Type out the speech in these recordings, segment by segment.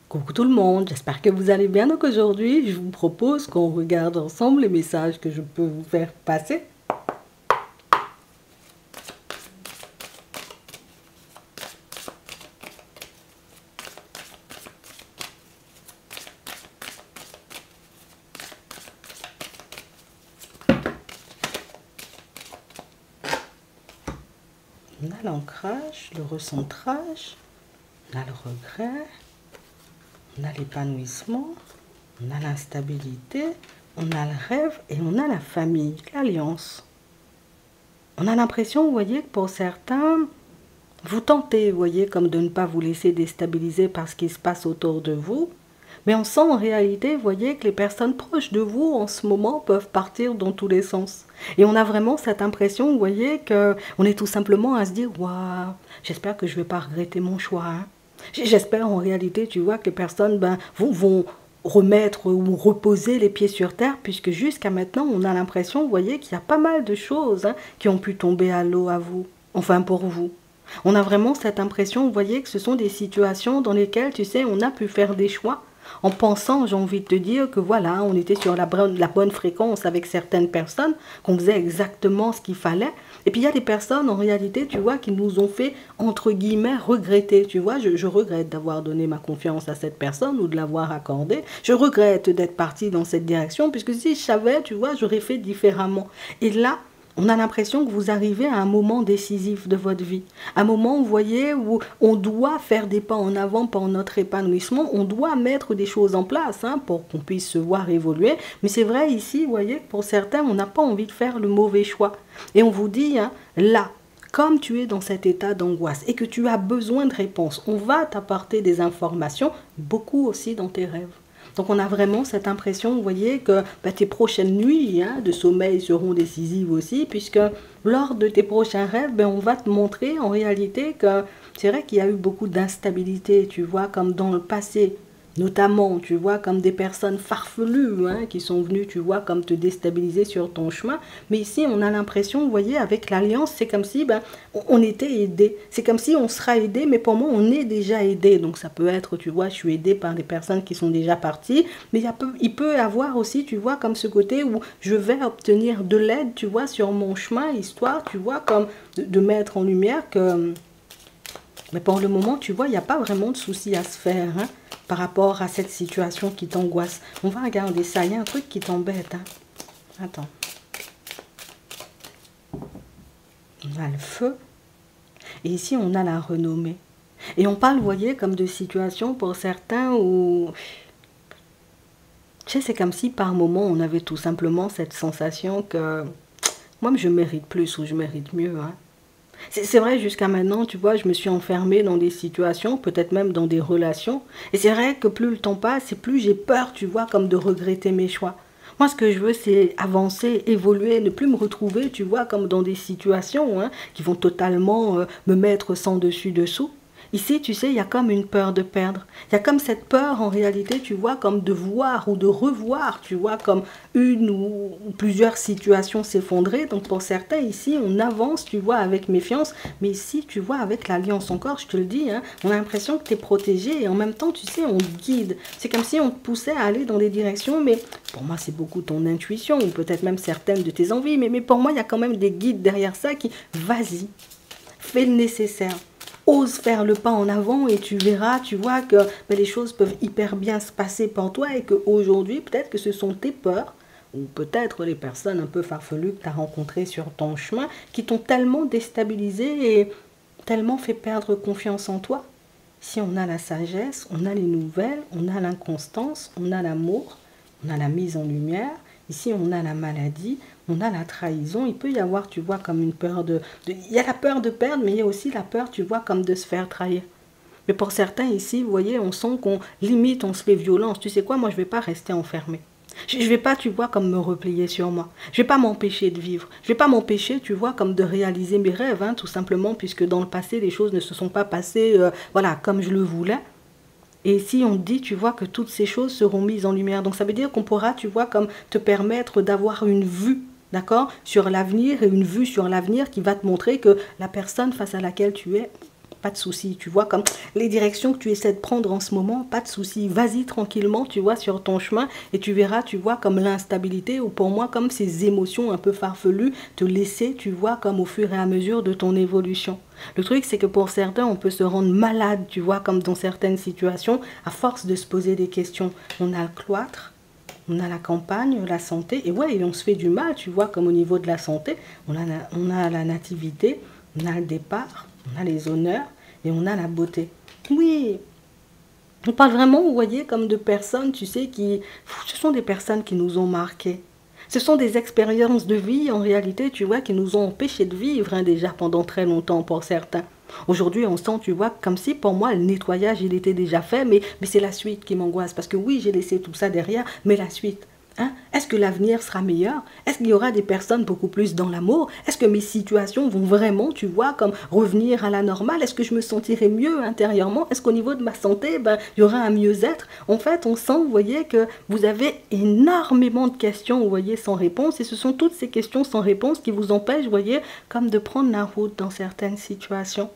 Coucou tout le monde, j'espère que vous allez bien. Donc aujourd'hui, je vous propose qu'on regarde ensemble les messages que je peux vous faire passer. On a l'ancrage, le recentrage, on a le regret, on a l'épanouissement, on a l'instabilité, on a le rêve et on a la famille, l'alliance. On a l'impression, vous voyez, que pour certains, vous tentez, vous voyez, comme de ne pas vous laisser déstabiliser par ce qui se passe autour de vous. Mais on sent en réalité, vous voyez, que les personnes proches de vous en ce moment peuvent partir dans tous les sens. Et on a vraiment cette impression, vous voyez, qu'on est tout simplement à se dire, waouh, j'espère que je ne vais pas regretter mon choix. Hein. J'espère en réalité, tu vois, que les personnes vont remettre ou reposer les pieds sur terre, puisque jusqu'à maintenant, on a l'impression, vous voyez, qu'il y a pas mal de choses qui ont pu tomber à l'eau à vous, enfin pour vous. On a vraiment cette impression, vous voyez, que ce sont des situations dans lesquelles, tu sais, on a pu faire des choix en pensant, j'ai envie de te dire, que voilà, on était sur la bonne fréquence avec certaines personnes, qu'on faisait exactement ce qu'il fallait. Et puis il y a des personnes, en réalité, tu vois, qui nous ont fait, entre guillemets, regretter. Tu vois, je regrette d'avoir donné ma confiance à cette personne ou de l'avoir accordée. Je regrette d'être partie dans cette direction, puisque si je savais, tu vois, j'aurais fait différemment. Et là, on a l'impression que vous arrivez à un moment décisif de votre vie. Un moment, vous voyez, où on doit faire des pas en avant pour notre épanouissement. On doit mettre des choses en place pour qu'on puisse se voir évoluer. Mais c'est vrai ici, vous voyez, que pour certains, on n'a pas envie de faire le mauvais choix. Et on vous dit, là, comme tu es dans cet état d'angoisse et que tu as besoin de réponses, on va t'apporter des informations, beaucoup aussi dans tes rêves. Donc on a vraiment cette impression, vous voyez, que tes prochaines nuits de sommeil seront décisives aussi, puisque lors de tes prochains rêves, on va te montrer en réalité que c'est vrai qu'il y a eu beaucoup d'instabilité, tu vois, comme dans le passé. Notamment, tu vois, comme des personnes farfelues qui sont venues, tu vois, comme te déstabiliser sur ton chemin. Mais ici, on a l'impression, vous voyez, avec l'alliance, c'est comme si on était aidé. C'est comme si on sera aidé, mais pour moi, on est déjà aidé. Donc, ça peut être, tu vois, je suis aidé par des personnes qui sont déjà parties. Mais il peut y avoir aussi, tu vois, comme ce côté où je vais obtenir de l'aide, tu vois, sur mon chemin, histoire, tu vois, comme de mettre en lumière que... Mais pour le moment, tu vois, il n'y a pas vraiment de souci à se faire par rapport à cette situation qui t'angoisse. On va regarder ça. Il y a un truc qui t'embête. Attends. On a le feu. Et ici, on a la renommée. Et on parle, vous voyez, comme de situations pour certains où... Tu sais, c'est comme si par moment, on avait tout simplement cette sensation que... Moi, je mérite plus ou je mérite mieux. C'est vrai, jusqu'à maintenant, tu vois, je me suis enfermée dans des situations, peut-être même dans des relations. Et c'est vrai que plus le temps passe, et plus j'ai peur, tu vois, comme de regretter mes choix. Moi, ce que je veux, c'est avancer, évoluer, ne plus me retrouver, tu vois, comme dans des situations qui vont totalement me mettre sans dessus-dessous. Ici, tu sais, il y a comme une peur de perdre. Il y a comme cette peur, en réalité, tu vois, comme de voir ou de revoir, tu vois, comme une ou plusieurs situations s'effondrer. Donc, pour certains, ici, on avance, tu vois, avec méfiance. Mais ici, tu vois, avec l'alliance encore, je te le dis, on a l'impression que tu es protégé et en même temps, tu sais, on te guide. C'est comme si on te poussait à aller dans des directions, mais pour moi, c'est beaucoup ton intuition ou peut-être même certaines de tes envies. Mais pour moi, il y a quand même des guides derrière ça qui, vas-y, fais le nécessaire. Ose faire le pas en avant et tu verras, tu vois que les choses peuvent hyper bien se passer pour toi et qu'aujourd'hui, peut-être que ce sont tes peurs ou peut-être les personnes un peu farfelues que tu as rencontrées sur ton chemin qui t'ont tellement déstabilisé et tellement fait perdre confiance en toi. Si on a la sagesse, on a les nouvelles, on a l'inconstance, on a l'amour, on a la mise en lumière. Ici, on a la maladie, on a la trahison. Il peut y avoir, tu vois, comme une peur il y a la peur de perdre, mais il y a aussi la peur, tu vois, comme de se faire trahir. Mais pour certains ici, vous voyez, on sent qu'on limite, on se fait violence. Tu sais quoi, moi, je ne vais pas rester enfermée. Je ne vais pas, tu vois, comme me replier sur moi. Je ne vais pas m'empêcher de vivre. Je ne vais pas m'empêcher, tu vois, comme de réaliser mes rêves, tout simplement, puisque dans le passé, les choses ne se sont pas passées, voilà, comme je le voulais. Et si on dit, tu vois, que toutes ces choses seront mises en lumière. Donc ça veut dire qu'on pourra, tu vois, comme te permettre d'avoir une vue, d'accord, sur l'avenir et une vue sur l'avenir qui va te montrer que la personne face à laquelle tu es, pas de souci, tu vois, comme les directions que tu essaies de prendre en ce moment, pas de souci, vas-y tranquillement, tu vois, sur ton chemin, et tu verras, tu vois, comme l'instabilité, ou pour moi, comme ces émotions un peu farfelues, te laisser, tu vois, comme au fur et à mesure de ton évolution. Le truc, c'est que pour certains, on peut se rendre malade, tu vois, comme dans certaines situations, à force de se poser des questions. On a le cloître, on a la campagne, la santé, et ouais, et on se fait du mal, tu vois, comme au niveau de la santé, on a la nativité, on a le départ, on a les honneurs, et on a la beauté. Oui, on parle vraiment, vous voyez, comme de personnes, tu sais, ce sont des personnes qui nous ont marqués. Ce sont des expériences de vie, en réalité, tu vois, qui nous ont empêchés de vivre, hein, déjà pendant très longtemps pour certains. Aujourd'hui, on sent, tu vois, comme si pour moi, le nettoyage, il était déjà fait, mais c'est la suite qui m'angoisse. Parce que oui, j'ai laissé tout ça derrière, mais la suite. Hein? Est-ce que l'avenir sera meilleur? Est-ce qu'il y aura des personnes beaucoup plus dans l'amour? Est-ce que mes situations vont vraiment, tu vois, comme revenir à la normale? Est-ce que je me sentirai mieux intérieurement? Est-ce qu'au niveau de ma santé, ben, il y aura un mieux-être? En fait, on sent, vous voyez, que vous avez énormément de questions, vous voyez, sans réponse. Et ce sont toutes ces questions sans réponse qui vous empêchent, vous voyez, comme de prendre la route dans certaines situations.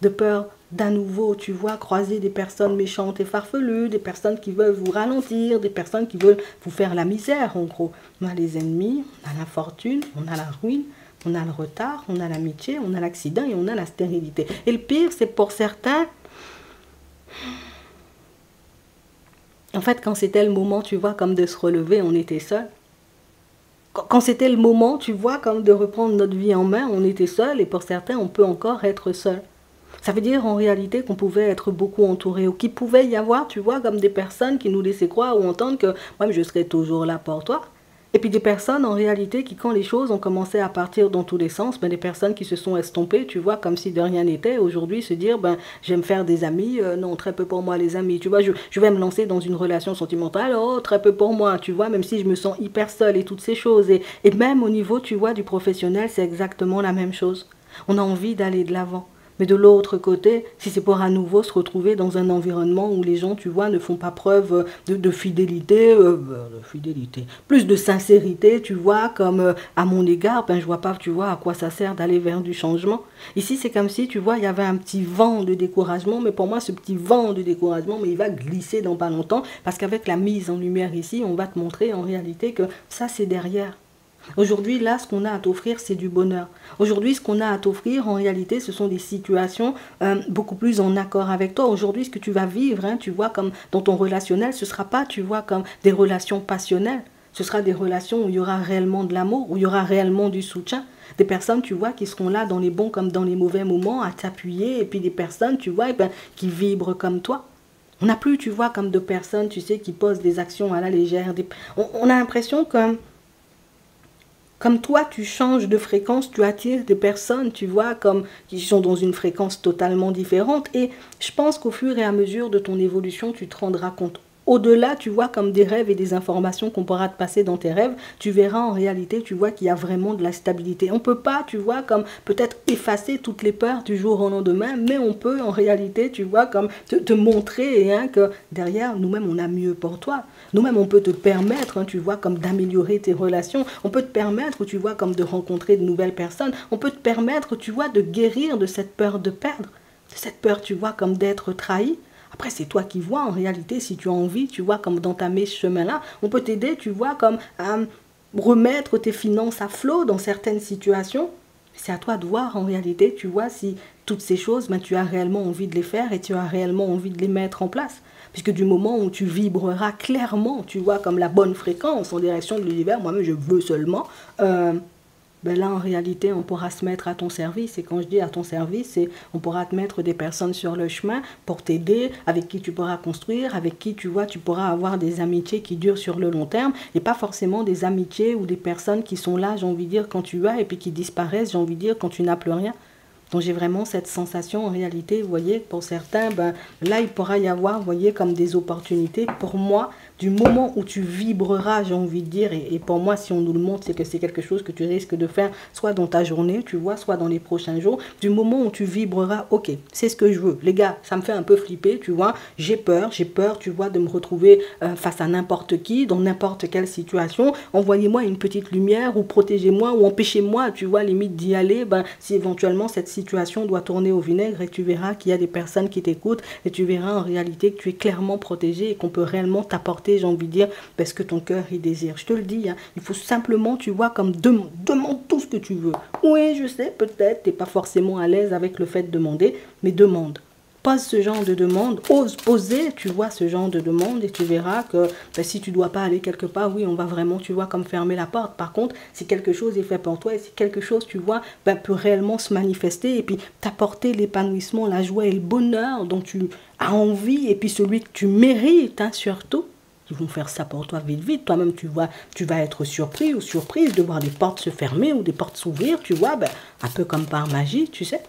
De peur d'à nouveau, tu vois, croiser des personnes méchantes et farfelues, des personnes qui veulent vous ralentir, des personnes qui veulent vous faire la misère, en gros. On a les ennemis, on a l'infortune, on a la ruine, on a le retard, on a l'amitié, on a l'accident et on a la stérilité. Et le pire, c'est pour certains, en fait, quand c'était le moment, tu vois, comme de se relever, on était seul. Quand c'était le moment, tu vois, comme de reprendre notre vie en main, on était seul et pour certains, on peut encore être seul. Ça veut dire en réalité qu'on pouvait être beaucoup entouré ou qu'il pouvait y avoir, tu vois, comme des personnes qui nous laissaient croire ou entendre que moi, je serai toujours là pour toi. Et puis des personnes en réalité qui, quand les choses ont commencé à partir dans tous les sens, ben, des personnes qui se sont estompées, tu vois, comme si de rien n'était, aujourd'hui se dire, ben, j'aime faire des amis, non, très peu pour moi les amis, tu vois, je vais me lancer dans une relation sentimentale, oh, très peu pour moi, tu vois, même si je me sens hyper seule et toutes ces choses. Et même au niveau, tu vois, du professionnel, c'est exactement la même chose. On a envie d'aller de l'avant. Mais de l'autre côté, si c'est pour à nouveau se retrouver dans un environnement où les gens, tu vois, ne font pas preuve de fidélité, plus de sincérité, tu vois, comme à mon égard, ben je vois pas, tu vois, à quoi ça sert d'aller vers du changement. Ici, c'est comme si, tu vois, il y avait un petit vent de découragement, mais pour moi, ce petit vent de découragement, mais il va glisser dans pas longtemps, parce qu'avec la mise en lumière ici, on va te montrer en réalité que ça, c'est derrière. Aujourd'hui, là, ce qu'on a à t'offrir, c'est du bonheur. Aujourd'hui, ce qu'on a à t'offrir, en réalité, ce sont des situations beaucoup plus en accord avec toi. Aujourd'hui, ce que tu vas vivre, hein, tu vois, comme dans ton relationnel, ce ne sera pas, tu vois, comme des relations passionnelles. Ce sera des relations où il y aura réellement de l'amour, où il y aura réellement du soutien. Des personnes, tu vois, qui seront là dans les bons comme dans les mauvais moments, à t'appuyer. Et puis des personnes, tu vois, qui vibrent comme toi. On n'a plus, tu vois, comme de personnes, tu sais, qui posent des actions à la légère. On a l'impression que comme toi, tu changes de fréquence, tu attires des personnes, tu vois, comme qui sont dans une fréquence totalement différente. Et je pense qu'au fur et à mesure de ton évolution, tu te rendras compte. Au-delà, tu vois, comme des rêves et des informations qu'on pourra te passer dans tes rêves, tu verras en réalité, tu vois, qu'il y a vraiment de la stabilité. On ne peut pas, tu vois, comme peut-être effacer toutes les peurs du jour au lendemain, mais on peut en réalité, tu vois, comme te montrer hein, que derrière, nous-mêmes, on a mieux pour toi. Nous-mêmes, on peut te permettre, hein, tu vois, comme d'améliorer tes relations. On peut te permettre, tu vois, comme de rencontrer de nouvelles personnes. On peut te permettre, tu vois, de guérir de cette peur de perdre. De cette peur, tu vois, comme d'être trahi. Après, c'est toi qui vois, en réalité, si tu as envie, tu vois, comme d'entamer ce chemin-là. On peut t'aider, tu vois, comme à remettre tes finances à flot dans certaines situations. C'est à toi de voir, en réalité, tu vois, si toutes ces choses, ben, tu as réellement envie de les faire et tu as réellement envie de les mettre en place. Puisque du moment où tu vibreras clairement, tu vois, comme la bonne fréquence en direction de l'univers, moi-même je veux seulement, ben là en réalité on pourra se mettre à ton service. Et quand je dis à ton service, c'est on pourra te mettre des personnes sur le chemin pour t'aider, avec qui tu pourras construire, avec qui tu vois, tu pourras avoir des amitiés qui durent sur le long terme, et pas forcément des amitiés ou des personnes qui sont là, j'ai envie de dire, quand tu as, et puis qui disparaissent, j'ai envie de dire, quand tu n'as plus rien. Donc j'ai vraiment cette sensation en réalité, vous voyez, pour certains, ben, là il pourra y avoir, vous voyez, comme des opportunités. Pour moi, du moment où tu vibreras, j'ai envie de dire, et pour moi, si on nous le montre, c'est que c'est quelque chose que tu risques de faire, soit dans ta journée, tu vois, soit dans les prochains jours. Du moment où tu vibreras, ok, c'est ce que je veux. Les gars, ça me fait un peu flipper, tu vois, j'ai peur, tu vois, de me retrouver face à n'importe qui, dans n'importe quelle situation. Envoyez-moi une petite lumière, ou protégez-moi, ou empêchez-moi, tu vois, limite d'y aller, ben, si éventuellement cette situation situation doit tourner au vinaigre et tu verras qu'il y a des personnes qui t'écoutent et tu verras en réalité que tu es clairement protégé et qu'on peut réellement t'apporter, j'ai envie de dire, parce que ton cœur il désire. Je te le dis, hein, il faut simplement, tu vois, comme demande tout ce que tu veux. Oui, je sais, peut-être, tu n'es pas forcément à l'aise avec le fait de demander, mais demande. Pose ce genre de demande, ose poser, tu vois, ce genre de demande et tu verras que ben, si tu dois pas aller quelque part, oui, on va vraiment, tu vois, comme fermer la porte. Par contre, si quelque chose est fait pour toi et si quelque chose, tu vois, ben, peut réellement se manifester et puis t'apporter l'épanouissement, la joie et le bonheur dont tu as envie et puis celui que tu mérites, hein, surtout, ils vont faire ça pour toi vite, vite. Toi-même, tu vois, tu vas être surpris ou surprise de voir des portes se fermer ou des portes s'ouvrir, tu vois, ben, un peu comme par magie, tu sais.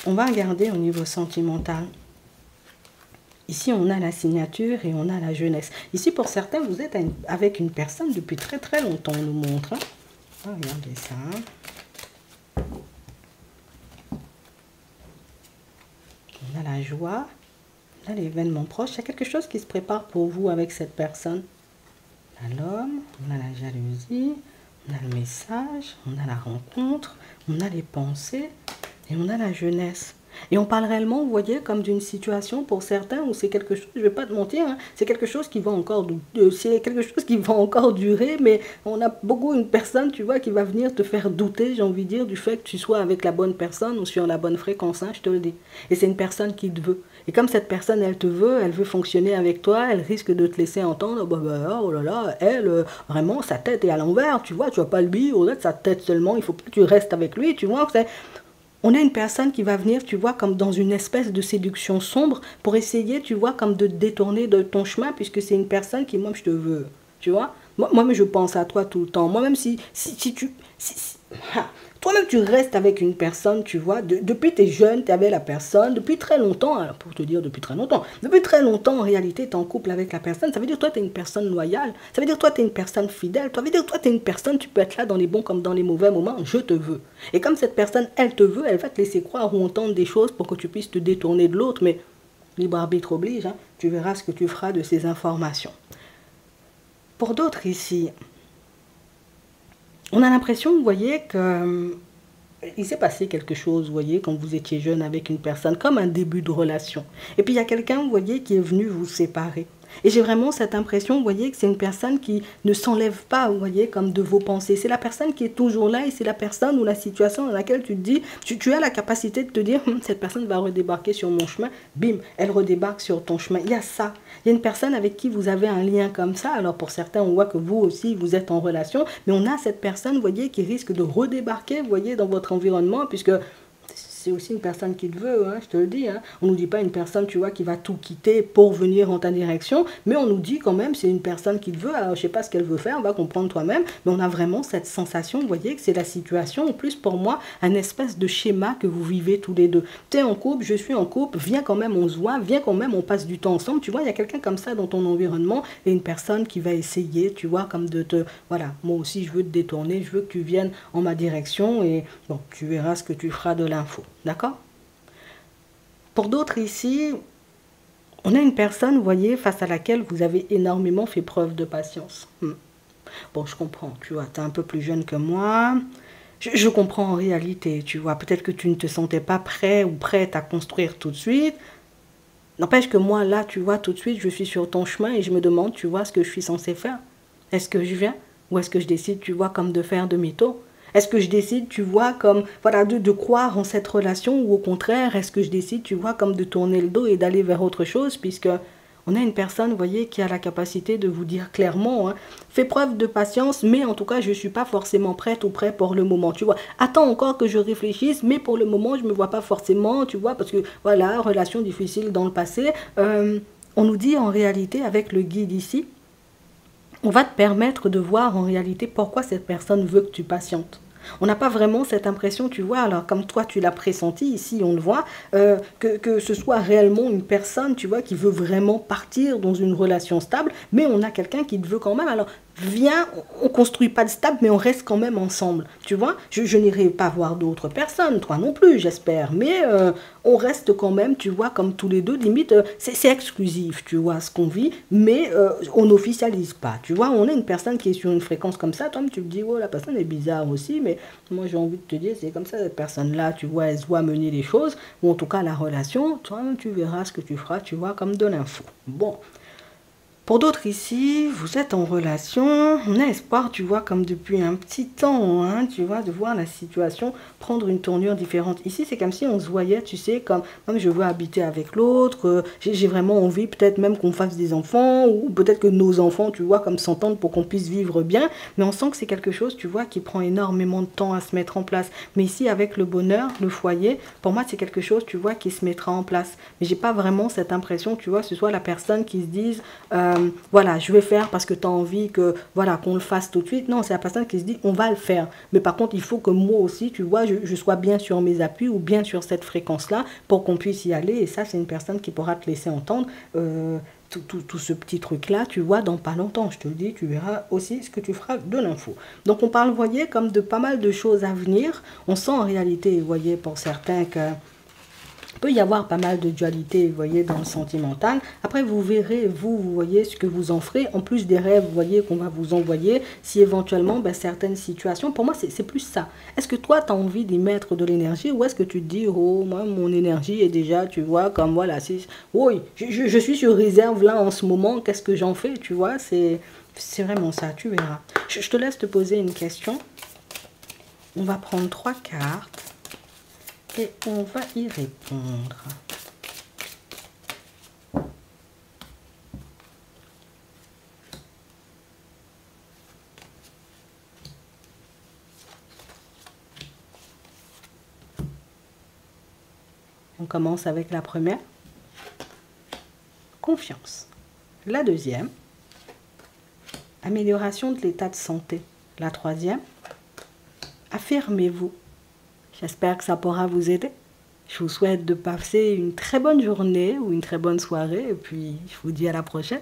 On va regarder au niveau sentimental. Ici, on a la signature et on a la jeunesse. Ici, pour certains, vous êtes avec une personne depuis très très longtemps, on nous montre. Hein. Regardez ça. On a la joie, on a l'événement proche. Il y a quelque chose qui se prépare pour vous avec cette personne. On a l'homme, on a la jalousie, on a le message, on a la rencontre, on a les pensées. Et on a la jeunesse. Et on parle réellement, vous voyez, comme d'une situation pour certains où c'est quelque chose, je ne vais pas te mentir, hein, c'est quelque chose qui va encore durer, mais on a beaucoup une personne, tu vois, qui va venir te faire douter, j'ai envie de dire, du fait que tu sois avec la bonne personne ou sur la bonne fréquence, hein, je te le dis. Et c'est une personne qui te veut. Et comme cette personne, elle veut fonctionner avec toi, elle risque de te laisser entendre, oh là là, elle, vraiment, sa tête est à l'envers, tu vois pas le bille, sa tête seulement, il faut que tu restes avec lui, tu vois, on a une personne qui va venir, tu vois, comme dans une espèce de séduction sombre pour essayer, tu vois, comme de te détourner de ton chemin puisque c'est une personne qui, moi, je te veux, tu vois. Moi-même, je pense à toi tout le temps. Moi-même, toi-même, tu restes avec une personne, tu vois. Depuis tu es jeune, tu es avec la personne. Depuis très longtemps, alors pour te dire depuis très longtemps, en réalité, tu es en couple avec la personne. Ça veut dire toi, tu es une personne loyale. Ça veut dire toi, tu es une personne fidèle. Ça veut dire toi, tu es une personne, tu peux être là dans les bons comme dans les mauvais moments. Je te veux. Et comme cette personne, elle te veut, elle va te laisser croire ou entendre des choses pour que tu puisses te détourner de l'autre. Mais libre arbitre oblige, hein, tu verras ce que tu feras de ces informations. Pour d'autres ici, on a l'impression, vous voyez, que il s'est passé quelque chose, vous voyez, quand vous étiez jeune avec une personne, comme un début de relation. Et puis il y a quelqu'un, vous voyez, qui est venu vous séparer. Et j'ai vraiment cette impression, vous voyez, que c'est une personne qui ne s'enlève pas, vous voyez, comme de vos pensées. C'est la personne qui est toujours là et c'est la personne ou la situation dans laquelle tu te dis, tu as la capacité de te dire, cette personne va redébarquer sur mon chemin. Bim, elle redébarque sur ton chemin. Il y a ça. Il y a une personne avec qui vous avez un lien comme ça. Alors pour certains, on voit que vous aussi, vous êtes en relation. Mais on a cette personne, vous voyez, qui risque de redébarquer, vous voyez, dans votre environnement, puisque c'est aussi une personne qui te veut, hein, je te le dis. Hein. On ne nous dit pas une personne, tu vois, qui va tout quitter pour venir en ta direction, mais on nous dit quand même, c'est une personne qui te veut, alors je ne sais pas ce qu'elle veut faire, on va comprendre toi-même, mais on a vraiment cette sensation, vous voyez, que c'est la situation, en plus pour moi, un espèce de schéma que vous vivez tous les deux. Tu es en couple, je suis en couple, viens quand même, on se voit, viens quand même, on passe du temps ensemble, tu vois, il y a quelqu'un comme ça dans ton environnement, et une personne qui va essayer, tu vois, comme de te, voilà, moi aussi je veux te détourner, je veux que tu viennes en ma direction, et bon, tu verras ce que tu feras de l'info. D'accord? Pour d'autres ici, on a une personne, vous voyez, face à laquelle vous avez énormément fait preuve de patience. Bon, je comprends, tu vois, tu es un peu plus jeune que moi. Je comprends en réalité, tu vois. Peut-être que tu ne te sentais pas prêt ou prête à construire tout de suite. N'empêche que moi, là, tu vois, tout de suite, je suis sur ton chemin et je me demande, tu vois, ce que je suis censée faire. Est-ce que je viens ou est-ce que je décide, tu vois, comme de faire demi-tour? Est-ce que je décide, tu vois, comme, voilà, de croire en cette relation ou au contraire, est-ce que je décide, tu vois, comme de tourner le dos et d'aller vers autre chose puisque on a une personne, vous voyez, qui a la capacité de vous dire clairement, hein, fais preuve de patience, mais en tout cas, je ne suis pas forcément prête ou prêt pour le moment, tu vois. Attends encore que je réfléchisse, mais pour le moment, je ne me vois pas forcément, tu vois, parce que, voilà, relation difficile dans le passé. On nous dit en réalité, avec le guide ici, on va te permettre de voir en réalité pourquoi cette personne veut que tu patientes. On n'a pas vraiment cette impression, tu vois, alors comme toi tu l'as pressenti, ici on le voit, que ce soit réellement une personne, tu vois, qui veut vraiment partir dans une relation stable, mais on a quelqu'un qui te veut quand même, alors viens, on construit pas de stable, mais on reste quand même ensemble, tu vois. Je n'irai pas voir d'autres personnes, toi non plus, j'espère, mais on reste quand même, tu vois, comme tous les deux, limite, c'est exclusif, tu vois, ce qu'on vit, mais on n'officialise pas, tu vois. On a une personne qui est sur une fréquence comme ça, toi tu me dis, oh, la personne est bizarre aussi, mais mais moi j'ai envie de te dire, c'est comme ça, cette personne-là, tu vois, elle se voit mener les choses, ou en tout cas la relation, toi, tu verras ce que tu feras, tu vois, comme de l'info. Bon. Pour d'autres ici, vous êtes en relation, on a espoir, tu vois, comme depuis un petit temps, hein, tu vois, de voir la situation prendre une tournure différente. Ici, c'est comme si on se voyait, tu sais, comme je veux habiter avec l'autre, j'ai vraiment envie peut-être même qu'on fasse des enfants, ou peut-être que nos enfants, tu vois, comme s'entendent pour qu'on puisse vivre bien, mais on sent que c'est quelque chose, tu vois, qui prend énormément de temps à se mettre en place. Mais ici, avec le bonheur, le foyer, pour moi, c'est quelque chose, tu vois, qui se mettra en place. Mais j'ai pas vraiment cette impression, tu vois, que ce soit la personne qui se dise... voilà, je vais faire parce que tu as envie que voilà qu'on le fasse tout de suite. Non, c'est la personne qui se dit on va le faire. Mais par contre, il faut que moi aussi, tu vois, je sois bien sur mes appuis ou bien sur cette fréquence-là pour qu'on puisse y aller. Et ça, c'est une personne qui pourra te laisser entendre tout ce petit truc-là, tu vois, dans pas longtemps. Je te le dis, tu verras aussi ce que tu feras de l'info. Donc, on parle, vous voyez, comme de pas mal de choses à venir. On sent en réalité, vous voyez, pour certains que... Il peut y avoir pas mal de dualité, vous voyez, dans le sentimental. Après, vous verrez, vous voyez ce que vous en ferez. En plus des rêves, vous voyez, qu'on va vous envoyer, si éventuellement, certaines situations, pour moi, c'est plus ça. Est-ce que toi, tu as envie d'y mettre de l'énergie ou est-ce que tu te dis, oh, moi, mon énergie est déjà, tu vois, comme voilà, oui, je suis sur réserve là en ce moment, qu'est-ce que j'en fais, tu vois, c'est vraiment ça, tu verras. Je te laisse te poser une question. On va prendre 3 cartes. Et on va y répondre. On commence avec la première. Confiance. La deuxième. Amélioration de l'état de santé. La troisième. Affirmez-vous. J'espère que ça pourra vous aider. Je vous souhaite de passer une très bonne journée ou une très bonne soirée et puis je vous dis à la prochaine.